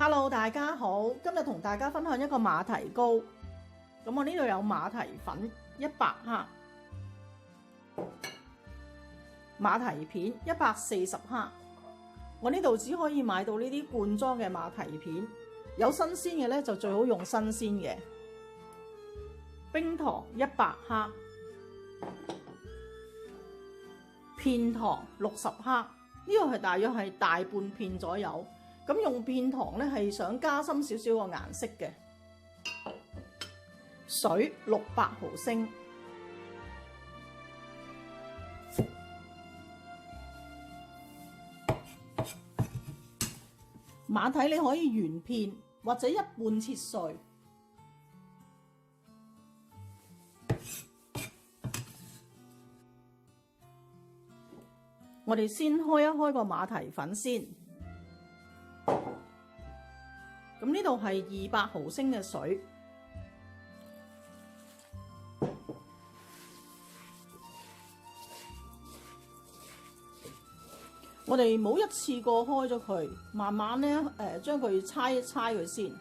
Hello， 大家好，今日同大家分享一個馬蹄糕。咁我呢度有馬蹄粉100克，馬蹄片140克。我呢度只可以買到呢啲罐裝嘅馬蹄片，有新鮮嘅咧就最好用新鮮嘅。冰糖100克，片糖60克，呢個係大約係大半片左右。咁用片糖咧係想加深少少個顏色嘅。水600毫升，馬蹄你可以原片或者一半切碎。我哋先開一開個馬蹄粉先。咁呢度係200毫升嘅水，我哋冇一次過開咗佢，慢慢咧將佢搓一搓佢先。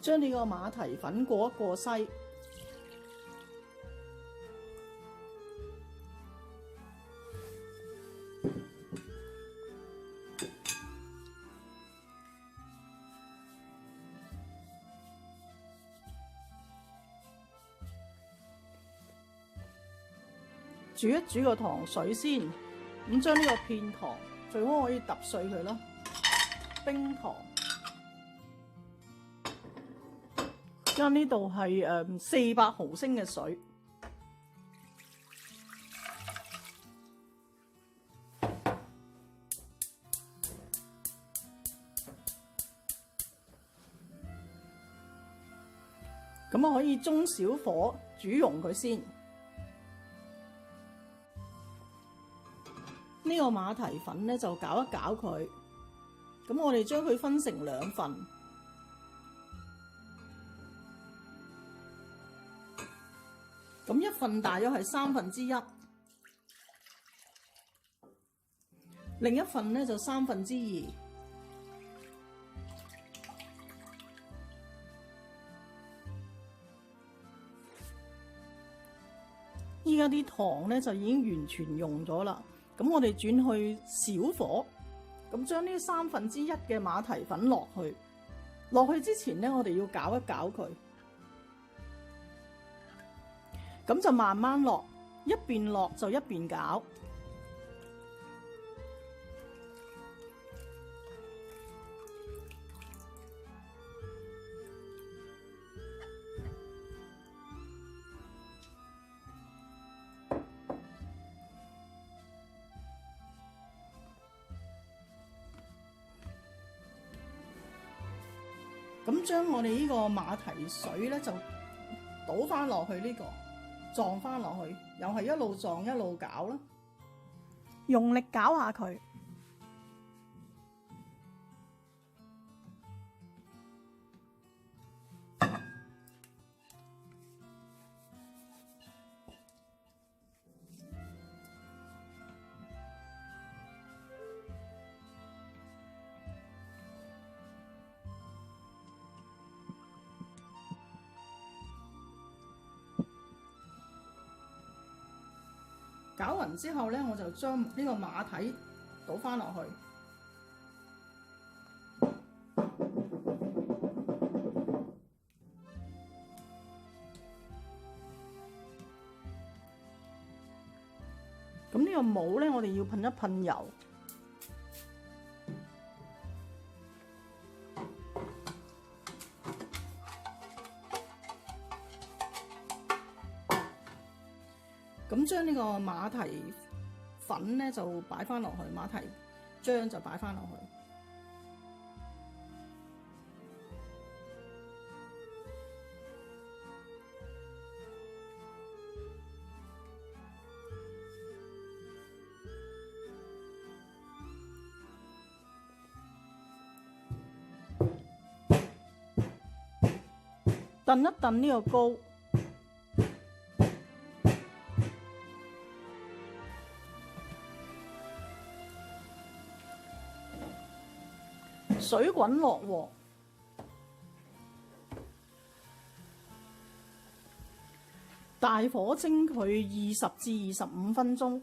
將呢個馬蹄粉過一過篩，煮一煮個糖水先。咁將呢個片糖最好可以揼碎佢啦，冰糖。而家呢度係400毫升嘅水，咁我可以中小火煮溶佢先。呢個馬蹄粉咧就攪一攪佢，咁我哋將佢分成2份。咁一份大約係1/3，另一份咧就2/3。依家啲糖咧就已經完全溶咗啦。咁我哋轉去小火，咁將呢1/3嘅馬蹄粉落去。落去之前咧，我哋要攪一攪佢。咁就慢慢落，一邊落就一邊攪。咁將我哋呢個馬蹄水咧就倒翻落去呢個。撞翻落去，又係一路撞一路攪啦，用力攪下佢。攪勻之後咧，我就將呢個馬蹄倒翻落去。咁呢個帽咧，我哋要噴一噴油。咁將呢個馬蹄粉咧就擺翻落去，馬蹄漿就擺翻落去。燉一燉呢個膏，水滾落鑊，大火蒸佢20至25分鐘。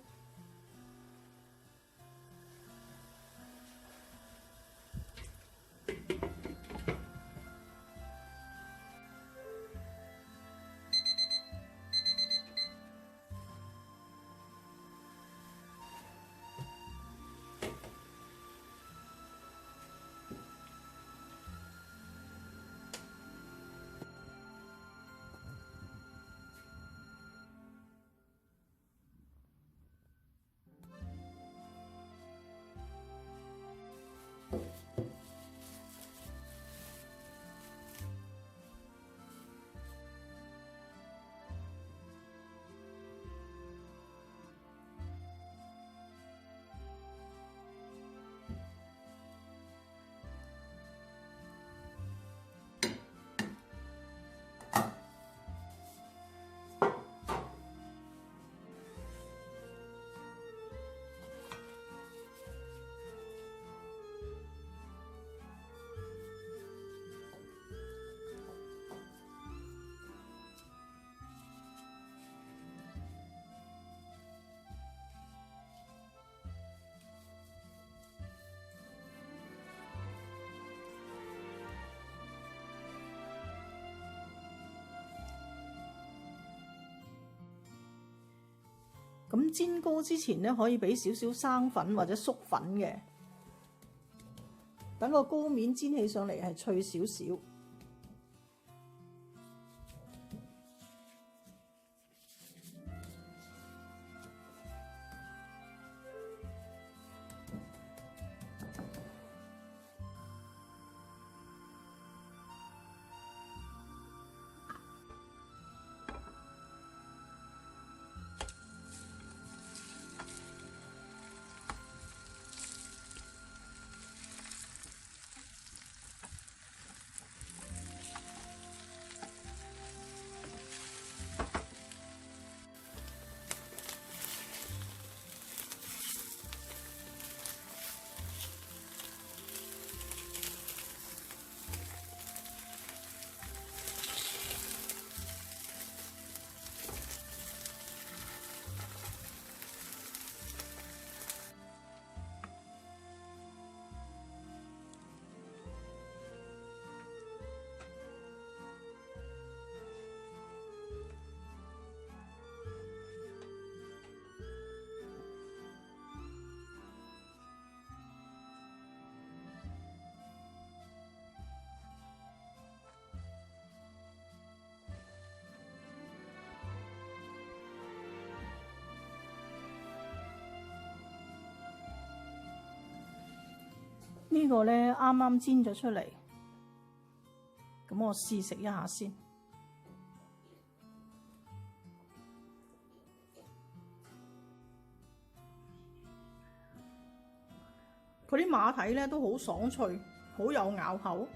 咁煎糕之前咧，可以俾少少生粉或者粟粉嘅，等個糕面煎起上嚟係脆少少。呢個咧啱啱煎咗出嚟，咁我試食一下先。佢啲馬蹄咧都好爽脆，好有咬口。